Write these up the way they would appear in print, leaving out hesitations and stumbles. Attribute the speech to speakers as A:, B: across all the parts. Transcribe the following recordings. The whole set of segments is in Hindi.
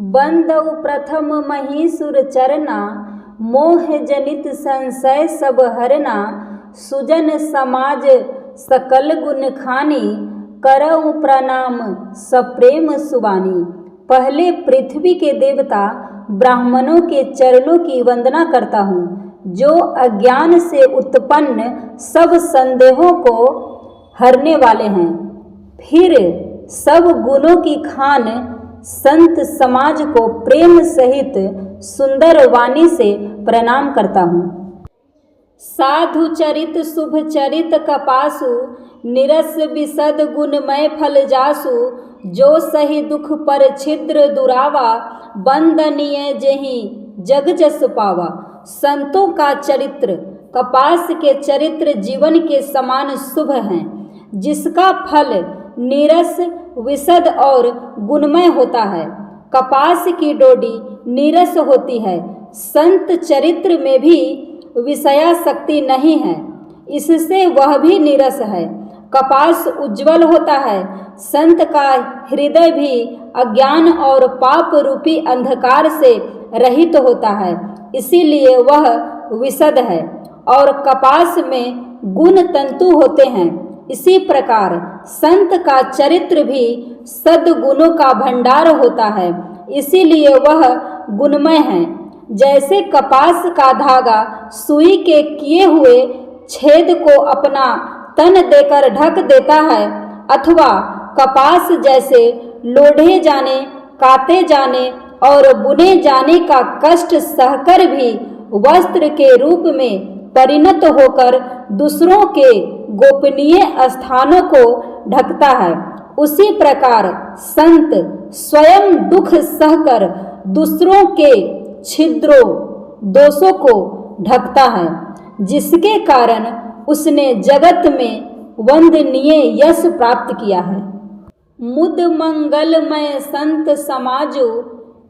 A: बंदौ प्रथम महीसुर चरना, मोह जनित संशय सब हरना। सुजन समाज सकल गुण खानी, करऊँ प्रणाम सप्रेम सुबानी। पहले पृथ्वी के देवता ब्राह्मणों के चरणों की वंदना करता हूँ, जो अज्ञान से उत्पन्न सब संदेहों को हरने वाले हैं। फिर सब गुणों की खान संत समाज को प्रेम सहित सुंदर वाणी से प्रणाम करता हूँ। साधु चरित शुभ चरित कपासु, निरस विशद गुणमय फल जासु। जो सही दुख पर छिद्र दुरावा, बंदनीय जेहि जग जस पावा। संतों का चरित्र कपास के चरित्र जीवन के समान शुभ हैं, जिसका फल नीरस विशद और गुणमय होता है। कपास की डोडी नीरस होती है, संत चरित्र में भी विषयासक्ति नहीं है, इससे वह भी नीरस है। कपास उज्जवल होता है, संत का हृदय भी अज्ञान और पाप रूपी अंधकार से रहित होता है, इसीलिए वह विशद है। और कपास में गुण तंतु होते हैं, इसी प्रकार संत का चरित्र भी सद्गुणों का भंडार होता है, इसीलिए वह गुणमय है। जैसे कपास का धागा सुई के किए हुए छेद को अपना तन देकर ढक देता है, अथवा कपास जैसे लोढ़े जाने, काते जाने और बुने जाने का कष्ट सहकर भी वस्त्र के रूप में परिणत होकर दूसरों के गोपनीय स्थानों को ढकता है, उसी प्रकार संत स्वयं दुख सहकर दूसरों के छिद्रों दोषों को ढकता है, जिसके कारण उसने जगत में वंदनीय यश प्राप्त किया है। मुद मंगलमय संत समाजो,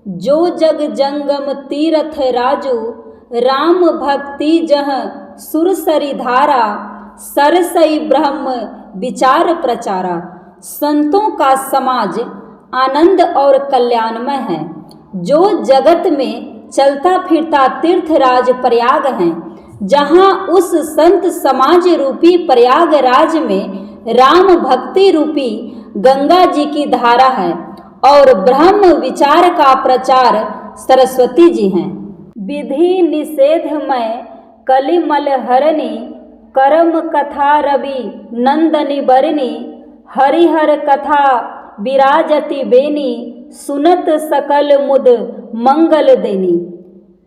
A: जो जग जंगम तीरथ राजो। राम भक्ति जह सुरसरी धारा, सरसई ब्रह्म विचार प्रचारा। संतों का समाज आनंद और कल्याणमय है, जो जगत में चलता फिरता तीर्थराज प्रयाग है। जहाँ उस संत समाज रूपी प्रयागराज में राम भक्ति रूपी गंगा जी की धारा है और ब्रह्म विचार का प्रचार सरस्वती जी हैं। विधि निषेधमय कलिमल हरणी, करम कथा रवि नंदनी बरनी। हरिहर कथा विराजति बेनी, सुनत सकल मुद मंगल देनी।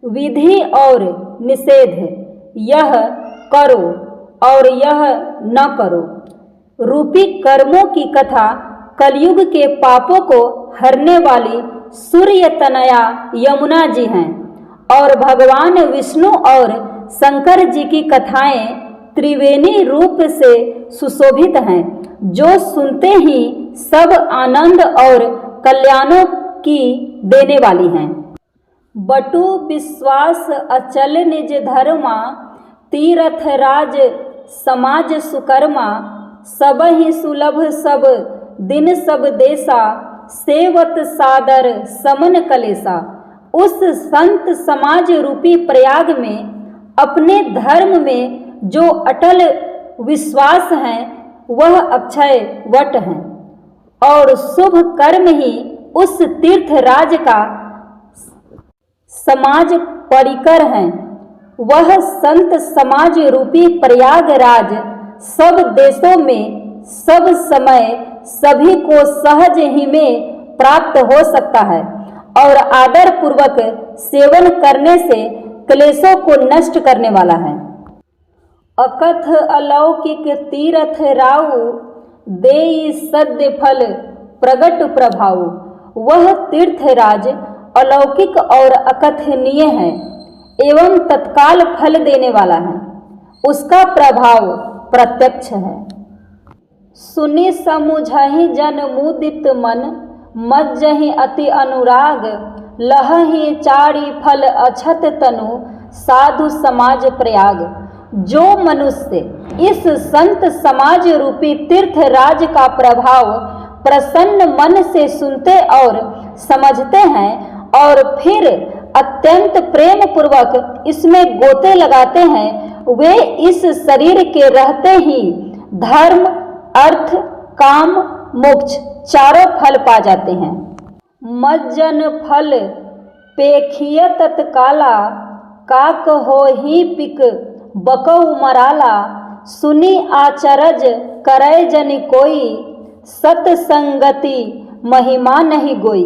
A: विधि और निषेध, यह करो और यह न करो रूपी कर्मों की कथा कलयुग के पापों को हरने वाली सूर्य तनया यमुना जी हैं, और भगवान विष्णु और शंकर जी की कथाएं त्रिवेणी रूप से सुशोभित हैं, जो सुनते ही सब आनंद और कल्याणों की देने वाली हैं। बटु विश्वास अचल निज धर्मा, तीरथ राज समाज सुकर्मा। सब ही सुलभ सब दिन सब देसा, सेवत सादर समन कलेसा। उस संत समाज रूपी प्रयाग में अपने धर्म में जो अटल विश्वास है, वह अक्षय वट है, और शुभ कर्म ही उस तीर्थ राज का समाज परिकर हैं। वह संत समाज रूपी प्रयागराज सब देशों में सब समय सभी को सहज ही में प्राप्त हो सकता है, और आदर पूर्वक सेवन करने से क्लेशों को नष्ट करने वाला है। अकथ अलौकिक तीरथ राउ, देई सद्य फल प्रगट प्रभाव। वह तीर्थराज अलौकिक और अकथनीय है एवं तत्काल फल देने वाला है, उसका प्रभाव प्रत्यक्ष है। सुनि समुझहि जन मुदित मन, मज्जहि अति अनुराग। लहहि चारि फल अछत तनु, साधु समाज प्रयाग। जो मनुष्य इस संत समाज रूपी तीर्थराज का प्रभाव प्रसन्न मन से सुनते और समझते हैं और फिर अत्यंत प्रेम पूर्वक इसमें गोते लगाते हैं, वे इस शरीर के रहते ही धर्म, अर्थ, काम, मोक्ष चारों फल पा जाते हैं। मज्जन फल पेखिय तत्काला, काक हो ही पिक बकऊ मराला, सुनी आचरज करे जन कोई, सतसंगति महिमा नहीं गोई।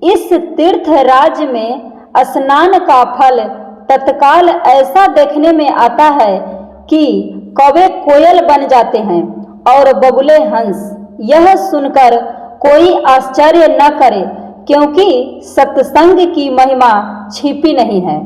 A: इस तीर्थ राज्य में स्नान का फल तत्काल ऐसा देखने में आता है कि कौवे कोयल बन जाते हैं और बगुले हंस। यह सुनकर कोई आश्चर्य न करे, क्योंकि सत्संग की महिमा छिपी नहीं है।